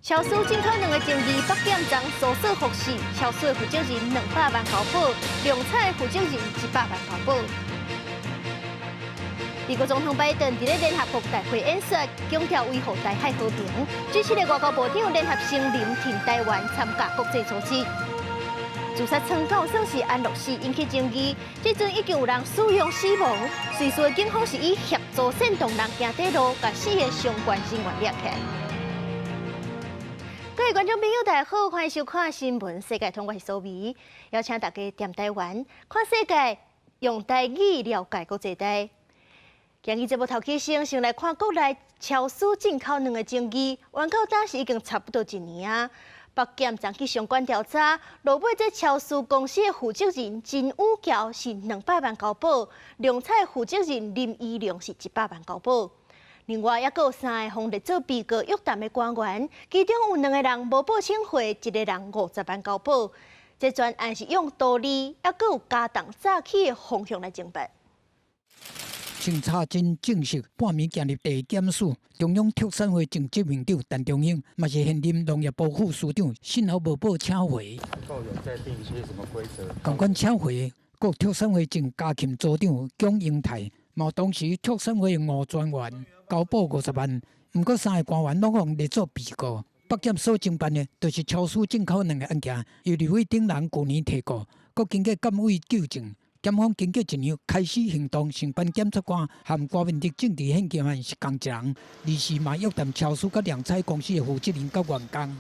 超市进口2个争议，北检将搜索复试，超市负责人200万交保，量产负责人100万交保。美国总统拜登伫咧联合国大会演说，强调维护台海和平，支持的外交部长联合声明挺台湾参加国际组织。自杀成功算是安乐死引起争议，这阵已经有人使用死亡，随说警方是以协助煽动人行底路，把4个相关人员抓起来。各位观众朋友，大家好，欢迎收看新闻世界通，我是苏眉，邀请大家踮台湾看世界，用台语了解国际台。今日节目头起先来看国内超市进口2个争议，原到当时已经差不多1年啊。北检展开相关调查，落尾这超市公司的负责人金武桥是200万交保，量产负责人林依良是100万交保。另外，还有3个方列做被告约谈的官员，其中有2个人无报请回，1个人50万交保。这专案是用道理，还有加重早起的方向来侦办。清查真正式半暝行入地检署，中央特产会正执行长陈中兴，嘛是现任农业部副署长，幸好无报请回。有在定一些什么规则？共款请回，国特产会正加勤组长蒋英泰，嘛当时特产会5专员交保50万，不过3个官员拢互列作被告。北检所侦办的，就是超市进口2个案件，由立委顶人去年提告，国经过监委纠正。检方经过1年开始行动，承办检察官和郭明德政治现金案是同一人，而是嘛约谈超市甲量产公司的负责人甲员工。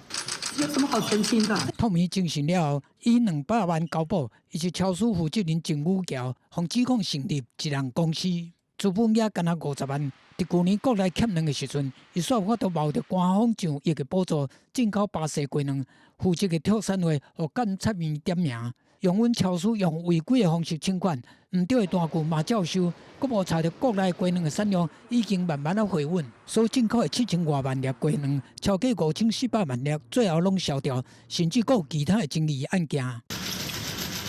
有什么好澄清的？透明证实了后，以200万交保，伊是超市负责人郑武桥，防指控成立一人公司，资本也敢若50万。伫去年国内欠粮的时阵，伊煞有法度冒着官方上亿的补助，进口巴西鸡卵，负责的特产会互检察院点名。用阮超市用违规的方式请款，唔对的单据嘛照收，阁无查到国内鸡卵的产量已经慢慢回稳，所进口的7000多万粒鸡卵，超过5400万粒，最后拢消掉，甚至阁有其他的争议案件。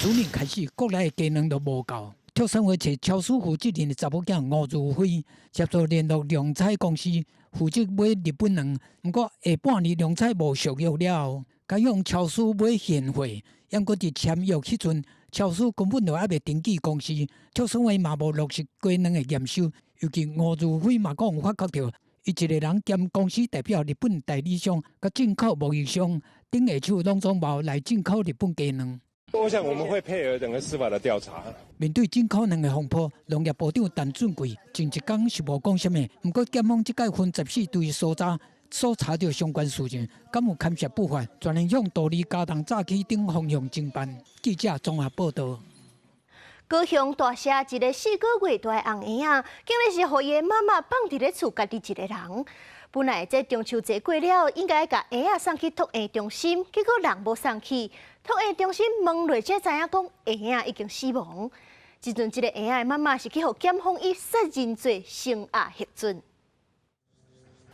去年开始，国内的鸡卵都无够，特产会找超市负责人的查某囝吴如辉，协助联络量产公司，负责买日本卵，不过下半年量产无续约了后，该向超市买现货。因搁伫签约迄阵，超市根本就还未登记公司，特产会嘛无落实鸡卵的验收。尤其吴如辉嘛讲有发觉到，伊一个人兼公司代表日本代理商、甲进口贸易商，顶下手拢总无来进口日本鸡卵。我想我们会配合整个司法的调查。面对进口卵的风波，农业部长陈俊贵前一天是无讲什么，不过检方即届分14队所查。所查到相关事情，敢有牵涉不法，全面向道理加重早起等方向侦办。记者综合报道。高雄大社一个4个月大的红婴仔，竟然是互伊的妈妈放伫咧厝家己一个人。本来这中秋节过了，应该甲婴仔送去托婴中心，结果人无送去。托婴中心问落才知影讲，婴仔已经死亡。即阵这个婴仔的妈妈是去互检方以杀人罪声押核准。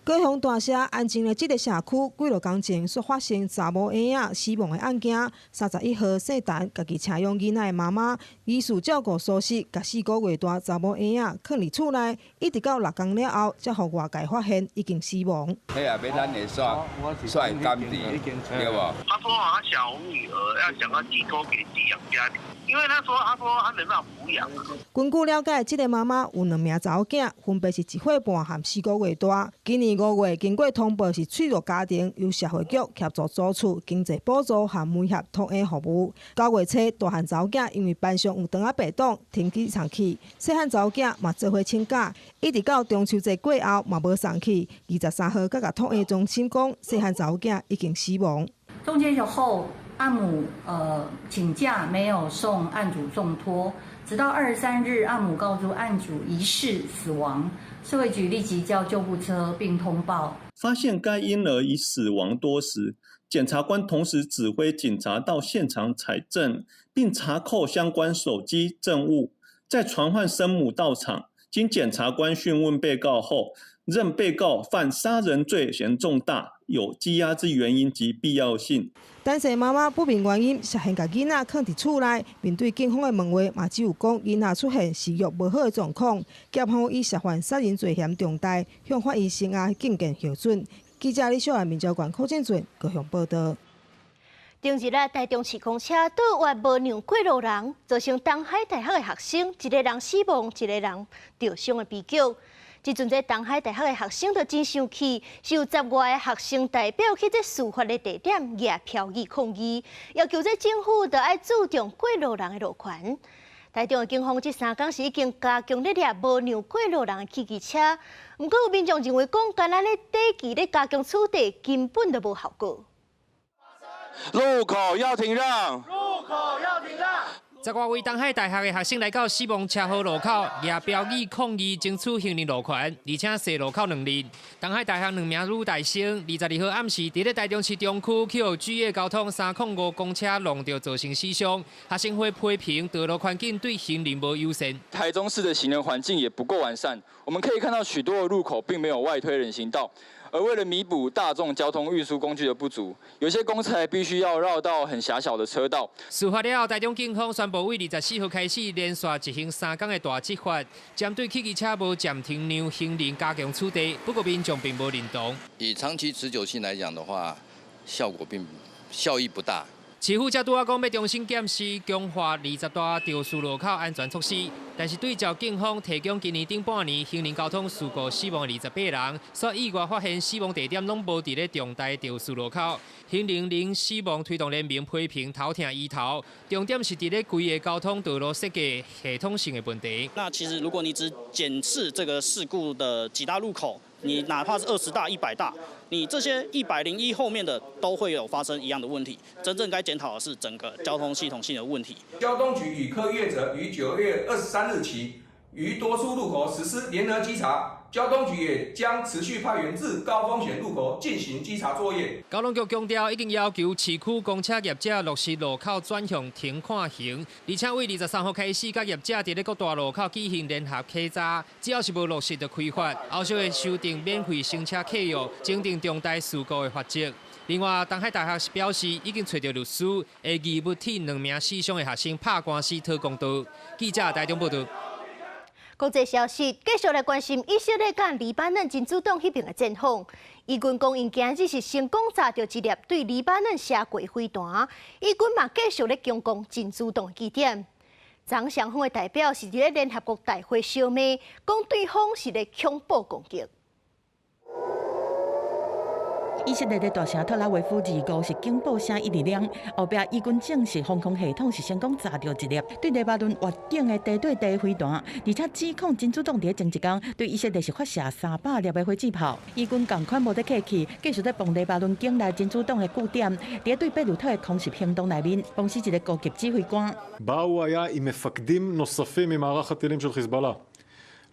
高雄大社安静的这个社区，几落工前所发生查某婴仔死亡的案件。31号圣诞，家己请养囡仔的妈妈，疑似照顾疏失，甲4个月大查某婴仔放伫厝内，一直到6天了后，才互外界发现已经死亡。迄也要咱会煞甘甜，对无？他说他想女儿，要想要寄托给寄养家庭。因为他说他没办法抚养。根据了解，这个妈妈有2名查某囝，分别是1岁半和4个月大。今年5月，经过通报是脆弱家庭，由社会局协助租厝、经济补助和每合托婴服务。9月初，大汉查某囝因为班上有肠仔病毒，停去上去；细汉查某囝嘛做伙请假，一直到中秋节过后嘛无上去。23号，才甲托婴中心讲，细汉查某囝已经死亡。中间以后。案母请假没有送案主送托，直到23日，案母告诉案主疑似死亡，社会局立即叫救护车并通报。发现该婴儿已死亡多时，检察官同时指挥警察到现场采证，并查扣相关手机证物，再传唤生母到场。经检察官讯问被告后，认被告犯杀人罪嫌重大，有羁押之原因及必要性。但是妈妈不明原因，涉嫌把囡仔放伫厝内，面对警方的问话，嘛只有讲囡仔出现食欲无好的状况。检方以涉犯杀人罪嫌重大，向法院声押禁见核准。记者李小爱、民交馆柯建俊高雄报道。前日台中市公车倒弯无让过路人，造成东海大学的学生一个人死亡，一个人受伤的悲剧。即阵这东海大学的学生就真生气，是有10外的学生代表去这事发的地点夜漂议抗议，要求这政府就要注重过路人的路权。台中的警方这3天是已经加强咧抓无让过路人的汽机车，不过有民众认为讲，干咱咧短期咧加强处理根本就无效果。路口要停让！路口要停让10外位东海大学的学生来到死亡车祸路口，举标语抗议争取行人路权，而且设路口2日。东海大学2名女大生22号暗时，伫咧台中市中区去予巨业交通305公车弄到造成死伤。学生会批评道路环境对行人无友善。台中市的行人环境也不够完善，我们可以看到许多的路口并没有外推人行道。而为了弥补大众交通运输工具的不足，有些公车必须要绕到很狭小的车道。事发了后，台中警方宣布，为24号开始连续执行3天的大执法，针对汽机车无暂停让行人加强处理。不过民众并无认同。以长期持久性来讲的话，效益不大。市府才拄仔讲要重新检视强化20大肇事路口安全措施，但是对照警方提供今年顶半年行人交通事故死亡28人，所意外发现死亡地点拢无伫咧重大肇事路口。行人零死亡推动联盟批评头痛医头，重点是伫咧规个交通道路设计系统性的问题。那其实如果你只检视这个事故的几大路口，你哪怕是20大、100大，你这些101后面的都会有发生一样的问题。真正该检讨的是整个交通系统性的问题。交通局与客业者于9月23日起，于多数路口实施联合稽查。交通局也将持续派员至高风险路口进行稽查作业。交通局强调，已经要求市区公车业者落实路口转向停看行，而且为23号开始，甲业者伫咧各大路口举行联合稽查，只要是无落实的开罚，后续会修订免费行车契约，制定重大事故的法则。另外，东海大学表示，已经找到律师，会义务替2名死伤的学生拍官司讨公道。记者台中报道。国际消息，继续来关心以色列甲黎巴嫩真主党迄边的战况。以军讲，因今日是成功查到一粒对黎巴嫩射过飞弹，以军嘛继续咧强攻真主党的据点。张双方的代表是伫咧联合国大会烧骂，讲对方是咧恐怖攻击。以色列的大城特拉维夫25是警报声一直亮，后壁以军证实防空系统是成功查到一粒对黎巴嫩越境的地对地飞弹，而且指控真主党伫前一天对以色列是发射300粒的火箭炮。以军同款无得客气，继续在帮黎巴嫩境内真主党的据点，伫对贝鲁特的空袭行动内面，崩死一个高级指挥官。באו היה עם מפקדים נוספים ממערך הטילים של חיזבאללה.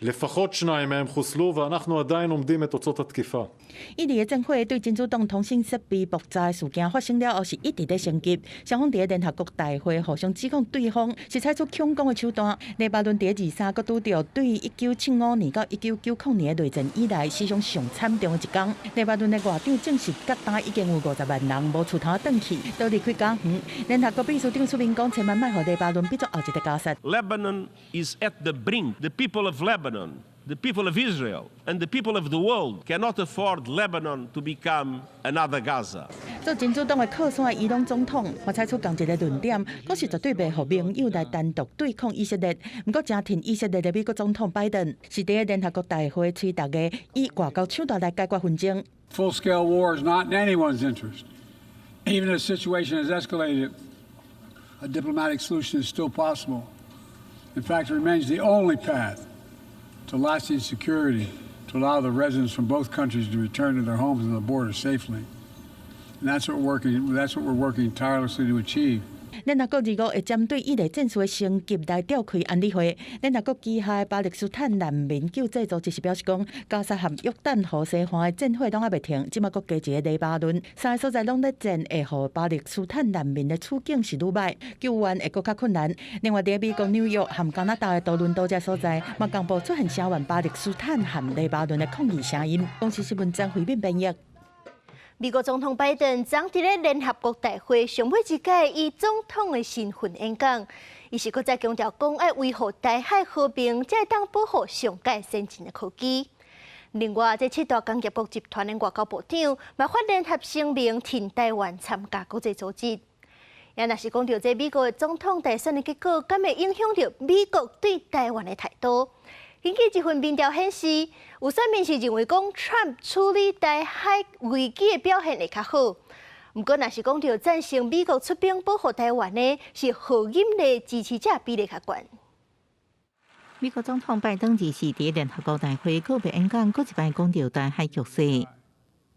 לפחות 2 מהם חוסלו ואנחנו עדיין עומדים את תוצאות התקיפה. 伊犁的战火对真主党通信设备爆炸事件发生了后，是一直在升级。双方伫联合国大会互相指控对方是采取强攻的手段。黎巴嫩伫23个拄到对1975年到1990年的内战以来史上上惨重的一天。黎巴嫩的外长证实，各单已经有50万人无厝通转去，都离开家园。联合国秘书长出面讲，千万莫互黎巴嫩变作后一个加沙。Lebanon is at the brink. The people of Lebanon.The people of Israel and the people of the world cannot afford Lebanon to become another Gaza. 做真主党的靠山伊朗总统，我采取同一个论点，我是绝对袂互盟友来单独对抗以色列。不过，正挺以色列的美国总统拜登是伫联合国大会催大家以外交手段来解决纷争。Full-scale war is not in anyone's interest. Even if the situation has escalated, a diplomatic solution is still possible. In fact, it remains the only path.To lasting security, to allow the residents from both countries to return to their homes and the border safely, and that's what we're working tirelessly to achieve. 联合国25会针对以黎战事的升级来召开安理会。联合国旗下巴勒斯坦难民救济组织是表示讲，加沙和约旦河西岸的战火拢还袂停，即马国加一个黎巴嫩，3个所在拢在战，会互巴勒斯坦难民的处境是愈歹，救援会更加困难。另外，伫美国纽约和加拿大的多伦多这所在，嘛公布出现声援巴勒斯坦和黎巴嫩的抗议声音。公司新闻张回面编译。美国总统拜登昨伫咧联合国大会上尾一届以总统的身份演讲，伊是搁再强调讲要维护台海和平，才会当保护上界先进的科技。另外，这7大工业国集团的外交部长嘛发联合声明，挺台湾参加国际组织。也若是讲到这美国的总统大选的结果，敢会影响到美国对台湾的态度？根据一份民调显示，有选民是认为讲 Trump 处理台海危机的表现会较好。不过，若是讲到赞成美国出兵保护台湾的，是何饮的支持者比例较悬。美国总统拜登24日伫联合国大会告别演讲，搁一摆讲到台海局势。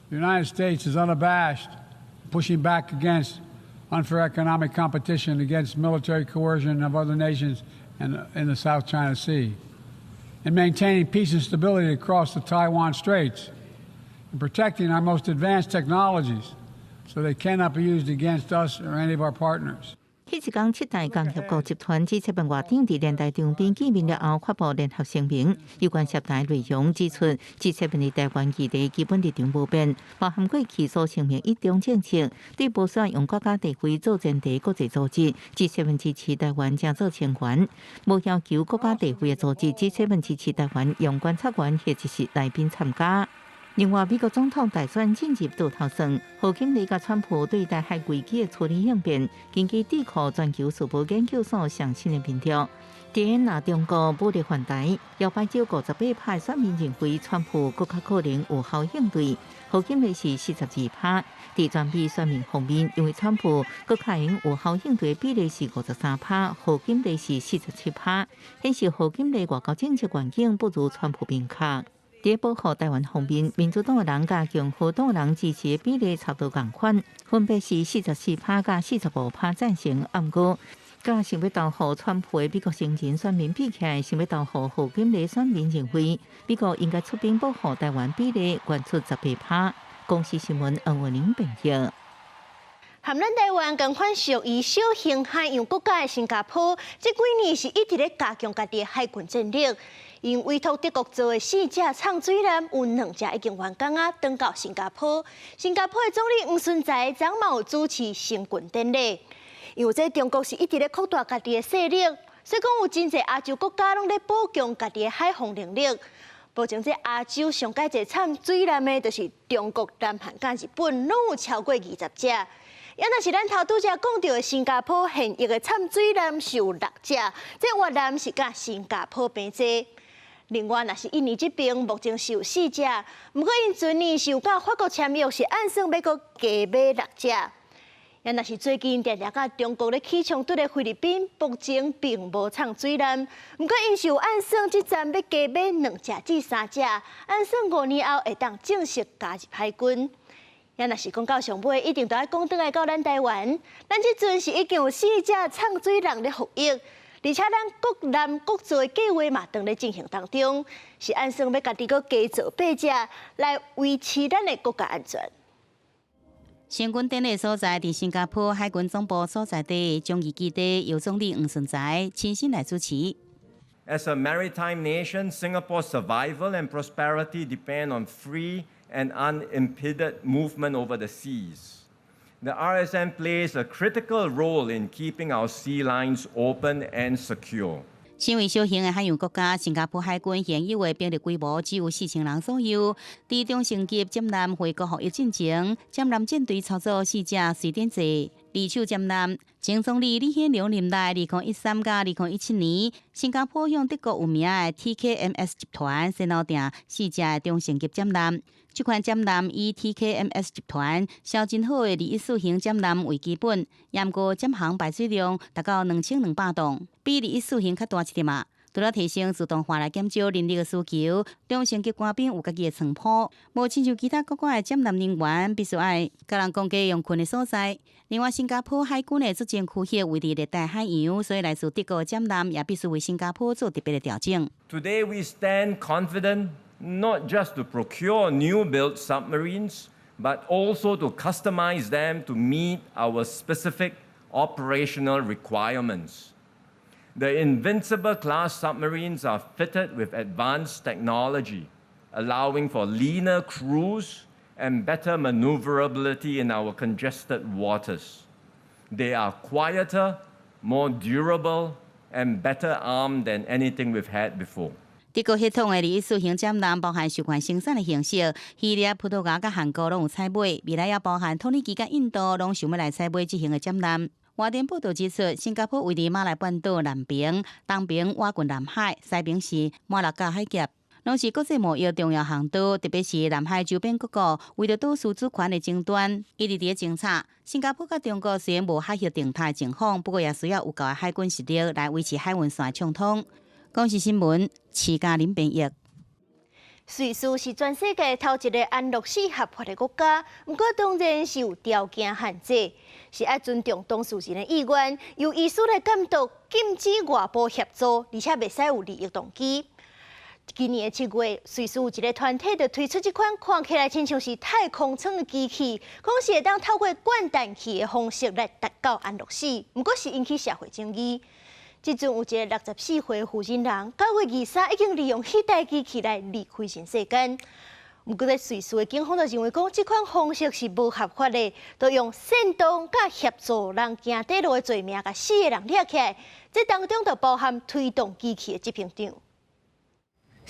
The United States is unabashed, pushing back against unfair economic competition, against military coercion of other nations in the South China Sea, and maintaining peace and stability across the Taiwan Straits, and protecting our most advanced technologies so they cannot be used against us or any of our partners. 迄一天，7大工业国集团 G7 外长伫联大场边见面了后，发布联合声明，有关涉台内容指出 ，G7 伫台湾议题基本立场无变，包含过去所声明一中政策，对无需要用国家地位做前提国际组织 ，G7 支持台湾正做成员，无要求国家地位的组织 ，G7 支持台湾用观察员或者是来宾参加。另外，美国总统大选进入倒头算，贺锦丽甲川普对台海危机的处理应变，根据智库全球时报研究所上新的民调，第一若中国武力犯台，摇摆州58%派选民认为川普更较可能有效应对，贺锦丽是42%。伫全美选民方面，因为川普更可能有效应对的比例是53%，贺锦丽是47%，显示贺锦丽外交政策愿景不如川普明确。伫保护台湾方面，民主党的人甲共和党人支持的比例差不多共款，分别是44%甲45%赞成。不过，甲想要投互川普的美国成人选民比起来，想要投互贺锦丽选民认为，美国应该出兵保护台湾比例悬出18%。公司新闻黄文玲报道。含咱台湾共款属于小型海洋国家的新加坡，这几年是一直咧加强家己的海军战力。因委托德国做的4只畅水艦，有2只已经完工啊，登到新加坡。新加坡的总理黄顺才昨嘛有主持成军典礼。因为这中国是一直咧扩大家己的势力，所以讲有真侪亚洲国家拢咧保强家己的海防能力。目前这亚洲上界侪畅水艦的，就是中国、南韩甲日本，拢有超过20只。也若是咱头拄则讲到的新加坡现役的畅水艦是有6只，这越南是甲新加坡平齐。另外，若是印尼这边目前是有4只，不过因前年是有甲法国签约，是按算要搁加买6只。也若是最近常常甲中国咧起冲突的菲律宾，目前并无畅水艦，不过因是有按算这站要加买2只至3只，按算5年后会当正式加入海军。也若是讲到上尾，一定都要讲转来到咱台湾，咱这阵是已经有4只畅水艦咧服役。而且咱国南国做的计划嘛，正咧进行当中，是按算要家己搁加做8只，来维持咱的国家安全。成军典礼所在伫新加坡海军总部所在地，将义基地由总理黄顺才亲身来主持。As a maritime nation, Singapore's survival and prosperity depend on free and unimpeded movement over the seas. The RSM plays a critical role in keeping our sea lines open and secure. 身为小型的海洋国家，新加坡海军现有的兵力规模只有4000人左右。伫中型级舰舰回国服役进前，舰舰舰队操作4只水电舰。二手舰舰，前总理李显龙任内2013到2017年，新加坡向德国有名的 TKMS 集团先后订4只的中型级舰舰。这款舰舰以 TKMS 集团销真好的21型舰舰为基本，也毋过舰航排水量达到2200吨，比21型较大一点嘛。除了提升自动化来减少人力的需求，中型级官兵有家己的床铺，无亲像其他国家的舰舰人员必须爱甲人公家用困的所在。另外，新加坡海军的作战区域位伫热带海洋，所以来自德国的舰舰也必须为新加坡做特别的调整。Today we stand confident not just to procure new-built submarines, but also to customize them to meet our specific operational requirements. The Invincible-class submarines are fitted with advanced technology, allowing for leaner crews and better maneuverability in our congested waters. They are quieter, more durable, and better armed than anything we've had before. 这个系统的利益输型展览包含授权生产的形式，希腊、葡萄牙甲韩国拢有采买，未来也包含土耳其甲印度拢想要来采买这型的展览。外电报道指出，新加坡位于马来半岛南边，东边挖近南海，西边是马六甲海峡，拢是国际贸易重要航道，特别是南海周边各国为着岛屿主权的争端，一直伫侦查。新加坡甲中国虽然无海峡定态情况，不过也需要有够的海军实力来维持海运线畅通。公视新闻，徐嘉玲编译。瑞士是全世界头一个安乐死合法的国家，不过当然是有条件限制，是要尊重当事人的意愿，由医师来监督，禁止外部协助，而且袂使有利益动机。今年的7月，瑞士有一个团体就推出这款看起来亲像是太空舱的机器，讲是会当透过灌氮气的方式来达到安乐死，不过是引起社会争议。即阵有一个64岁负责人，9月23已经利用迄台机器来离开人世间。不过，在瑞士的警方就认为讲，这款方式是无合法的，都用煽动甲协助人行底路的罪名，甲4个人抓起来。这当中就包含推动机器的执行长。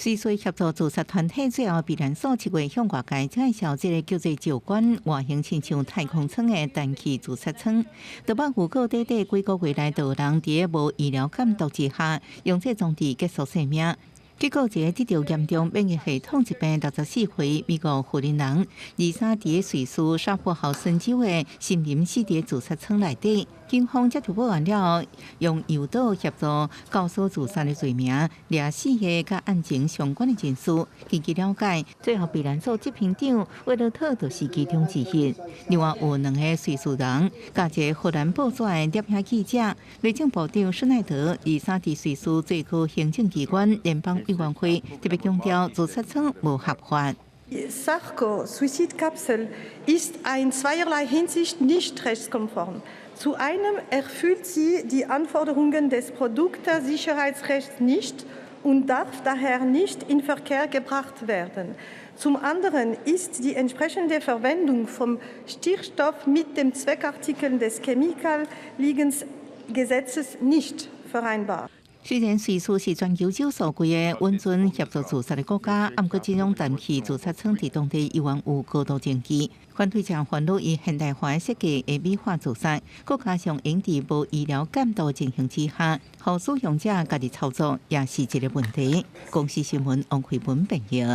瑞士协助自杀团体最后避难所7月向外界介绍这个叫做酒馆，外形亲像太空舱的氮气自杀舱。台北有个短短几个月来，就有人伫个无医疗监督之下，用这装置结束生命。结果，一个得着严重免疫系统疾病64岁美国富人人，23伫个瑞士沙普豪森州的森林死伫自杀舱内底。警方接到报案了后，用诱导协助教唆自杀的罪名，掠4个甲案情相关的人士。根据了解，最后避难所执行长为了讨就是其中之一。另外有2个瑞士人，加一个荷兰报纸的摄影记者。内政部长施奈德23伫瑞士最高行政机关联邦委员会特别强调，自杀舱无合法。Sarko-Suizidkapsel ist in zweierlei Hinsicht nicht rechtskonform. Zu einem erfüllt sie die Anforderungen des Produktsicherheitsrechts nicht und darf daher nicht in Verkehr gebracht werden. Zum anderen ist die entsprechende Verwendung vom Stickstoff mit dem Zweckartikel des Chemikaliegengesetzes nicht vereinbar. 虽然瑞士是全球少数几个温存协助自杀的国家，不过这种氮气自杀舱在当地依然有高度争议。反对者烦恼以现代化的设计会美化自杀，再加上因伫无医疗监督情形之下，互使用者家己操作也是一个问题。公视新闻王慧文编译。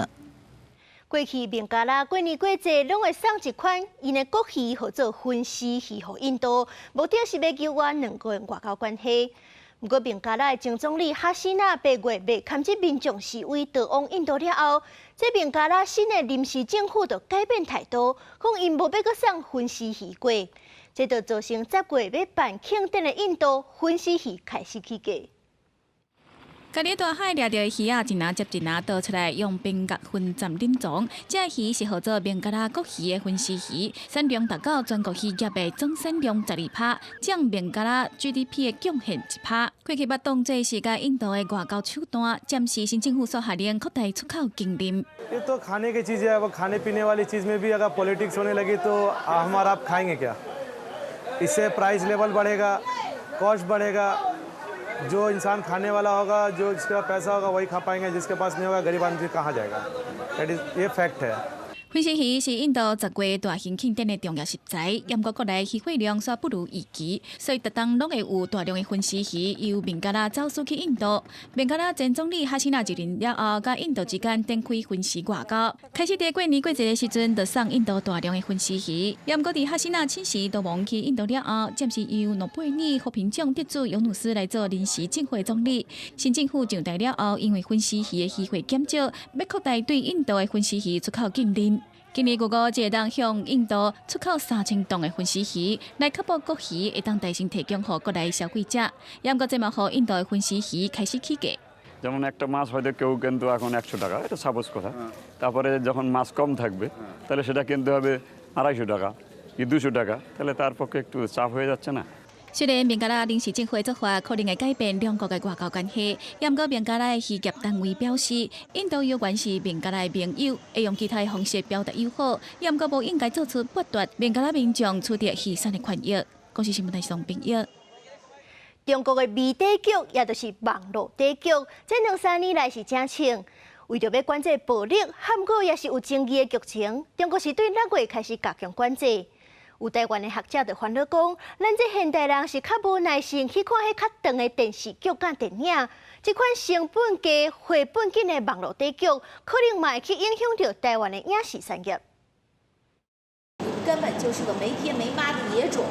过去孟加拉过年过节拢会送一款因的国旗，号做分尸鱼，予印度，目的是要救援2个人外交关系。不过，孟加拉的前总理哈西娜8月被牵制民众示威逃往印度了后，这孟加拉新的临时政府就改变态度，讲因无要搁送分尸鱼过，这就造成10月要办庆典的印度分尸鱼开始起价。家己大海掠到的鱼啊，一拿接一拿倒出来，用冰角分站冷藏。这鱼是号做孟加拉国鱼的分尸鱼，产量达到全国渔业的总产量12%，占孟加拉 GDP 的贡献1%。过去捌当作是甲印度的外交手段，暂时新政府所下令扩大出口禁令。ये तो खाने की चीज़ है, वो खाने पीने वाली चीज़ में भी अगर पॉलिटिक्स होने लगी तो हम और आप खाएंगे क्या? इससे प्राइस लेवल बढ़ेगा, कॉस्ट बढ़ेगा. जो इंसान खाने वाला होगा, जो जिसके पास पैसा होगा वही खा पाएंगे, जिसके पास नहीं होगा गरीब आदमी कहाँ जाएगा? ये फैक्ट है। 分尸鱼是印度10月大型庆典的重要食材，不过国内渔获量煞不如预期，所以特当拢会有大量的分尸鱼由孟加拉走私去印度。孟加拉前总理哈西娜就任了后，甲印度之间展开分尸外交，开始在过年过节的时阵，就送印度大量的分尸鱼。不过伫哈西娜亲时逃亡去印度了后，暂时由诺贝尔和平奖得主尤努斯来做临时政府总理。新政府上台了后，因为分尸鱼的渔获减少，要扩大对印度的分尸鱼出口禁令。今年谷歌只会当向印度出口3000吨的分尸鱼，来确保国鱼会当大声提供给国内消费者。也不过这嘛，让印度的分尸鱼开始起价。যেমন একটা মাছ হয়তো কেউ কিন্তু এখন 100 টাকা, এটা সাপোজ কথা। তারপরে যখন মাছ কম থাকবে, তাহলে সেটা কিনতে হবে 250 টাকা কি 200 টাকা, তাহলে তার পক্ষে একটু চাপ হয়ে যাচ্ছে না? 虽然孟加拉临时政府做法可能会改变两国的外交关系，不过孟加拉的渔业单位表示，印度有关是孟加拉的盟友，会用其他的方式表达友好，不过无应该做出剥夺孟加拉民众取得渔产的权益。公视新闻台上编译。中国的微底局，也就是网络底局，这2-3年来是正清。为着要管制暴力，韩国也是有争议的剧情，中国是对6月开始加强管制。有台湾的学者就烦恼讲，咱这现代人是较无耐心去看迄较长的电视剧甲电影，这款成本低、回本紧的网络底局，可能嘛会去影响到台湾的影视产业。根本就是个没爹没妈的野种。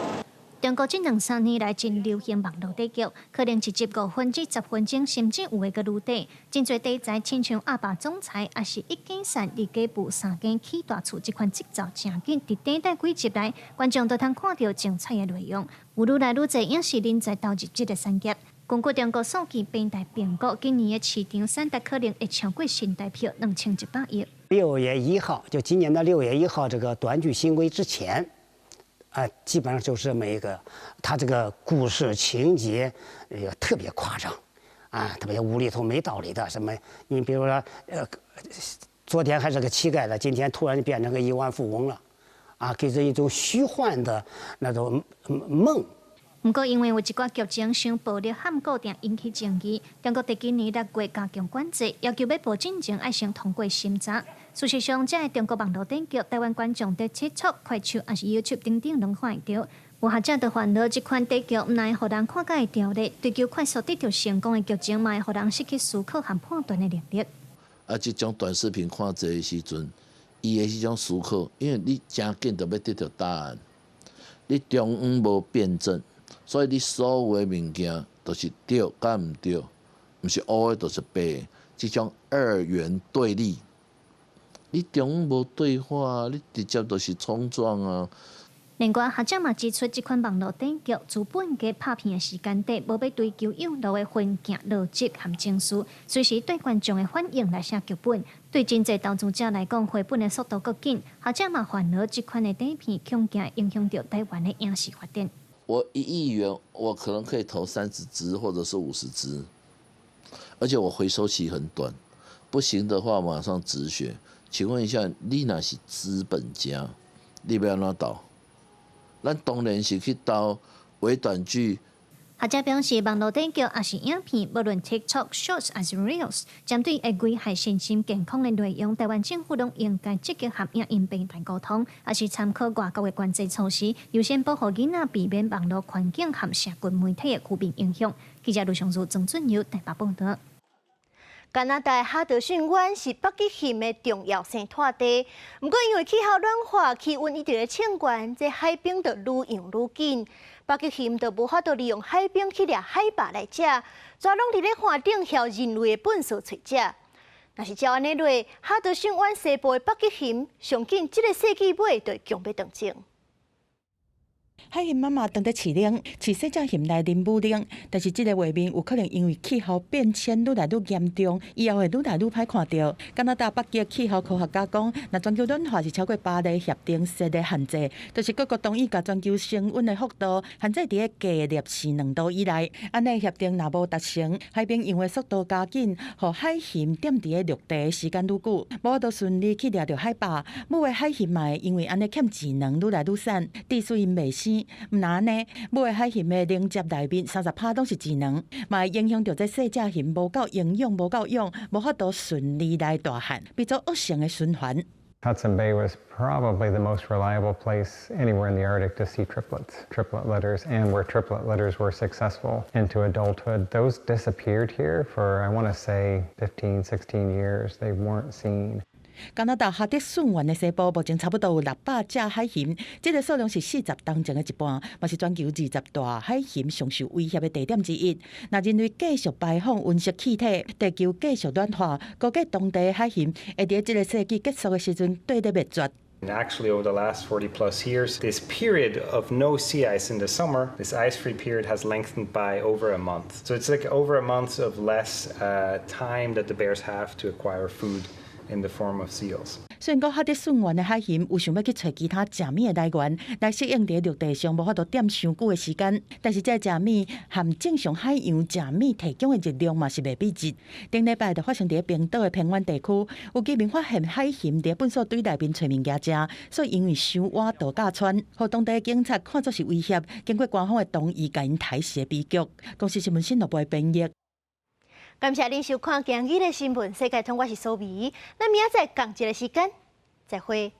中国这2-3年来真流行网络底局，可能一集5分至10分钟，甚至有的个愈短。真侪题材，亲像阿爸总裁，也是一间山、二家步、3间起大厝，这款节奏正紧，伫短短几集内，观众都通看到精彩的内容。有愈来愈侪影视人才投入这个产业。根据中国数据平台评估，今年的市场产值可能会超过新台币2100亿。6月1号，就今年的6月1号，这个短剧新规之前。基本上就是这么一个，他这个故事情节，特别夸张，特别无厘头、没道理的什么。你比如说，昨天还是个乞丐的，今天突然就变成个亿万富翁了，给人一种虚幻的那种梦。不过，因为有一寡剧情伤暴力、喊固定引起争议，中国在今年6月加强管制，要求要报进前要先通过审查。事实上，这个中国网络电剧，台湾观众在TikTok、快手还是 YouTube 等等拢看得到。有学者就烦恼，这款电剧唔会互人看解条例，追求快速得到成功的剧情，嘛会互人失去思考和判断的能力。这种短视频看这的时阵，伊的迄种思考，因为你真紧就要得到答案，你中央无辩证。所以你所有的物件都是对甲唔对，唔是乌的，都是白的，这种二元对立，你中央无对话，你直接都是冲撞啊。另外，学者嘛指出，这款网络电剧资本家拍片的时间短，无要追求有路的分镜、逻辑和情绪，随时对观众的反应来写剧本。对真侪投资者来讲，回本的速度更紧。学者嘛烦恼，这款的短片恐惊影响到台湾的影视发展。我1亿元，我可能可以投30支或者是50支，而且我回收期很短，不行的话马上止血。请问一下，你若是资本家，你要安怎投？咱当然是去投微短剧。学者表示，网络电剧也是影片，无论 TikTok、Shorts 还是 Reels， 针对会危害身心健康的内容，台湾政府拢应该积极和影音平台沟通，也是参考外国的管制措施，优先保护囡仔，避免网络环境和社群媒体的负面影响。记者卢尚如、曾俊尧台北报道。加拿大哈德逊湾是北极熊的重要生态地，不过因为气候暖化，气温一直在升高，这海冰就愈用愈紧。北极熊就无法度利用海冰去掠海豹来食，全拢伫咧岸顶晓人类的本事找食。若是照安尼落，哈德逊湾西部的北极熊，上紧这个世纪尾就会强要断症。海熊妈妈当在饲奶，饲细只熊来啉母奶，但是这个画面有可能因为气候变迁愈来愈严重，以后会愈来愈歹看到。加拿大北极气候科学家讲，若全球暖化是超过巴黎协定设的限制，就是各国同意把全球升温的幅度限制伫个加摄2度以内。安尼协定若无达成，海冰用的速度加紧，互海熊踮伫个陆地时间愈久，无法度顺利去掠着海豹。母的海熊嘛，因为安尼欠智能愈来愈瘦，致使因袂生。毋那呢，母的海熊的零接内面30%都是智能，嘛会影响到这细只熊无够营养、无够氧，无法度顺利来大汉，变做恶性的循环。Hudson Bay was probably the most reliable place anywhere in the Arctic to see triplet litters, and where triplet litters were successful into adulthood. Those disappeared here for, I want to say, 15, 16 years. They weren't seen. 加拿大哈德逊湾的西部目前差不多有600只海熊，这个数量是40当中的一半，嘛是全球20大海熊上受威胁的地点之一。那人类继续排放温室气体，地球继续暖化，估计当地的海熊会在这个世纪结束的时阵对得灭绝。And actually, over the last 40 plus years, this period of no sea ice in the summer, this ice-free period has lengthened by over a month. So it's like over a month of less time that the bears have to acquire food in the form of seals. 虽然讲海底顺源的海盐有想要去找其他食米的来源来适应伫陆地上无法度点伤久的时间，但是这食米含正常海洋食米提供的热量嘛是袂比值。顶礼拜就发生伫冰岛的偏远地区，有居民发现海盐伫粪扫堆内面找物件食，所以因为伤挖度假村，互当地警察看作是威胁，经过官方的同意，甲因抬死悲剧。公司新闻新闻部编译。感谢您收看今日的新闻，世界通，我是苏眉，咱明仔载同一个时间再会。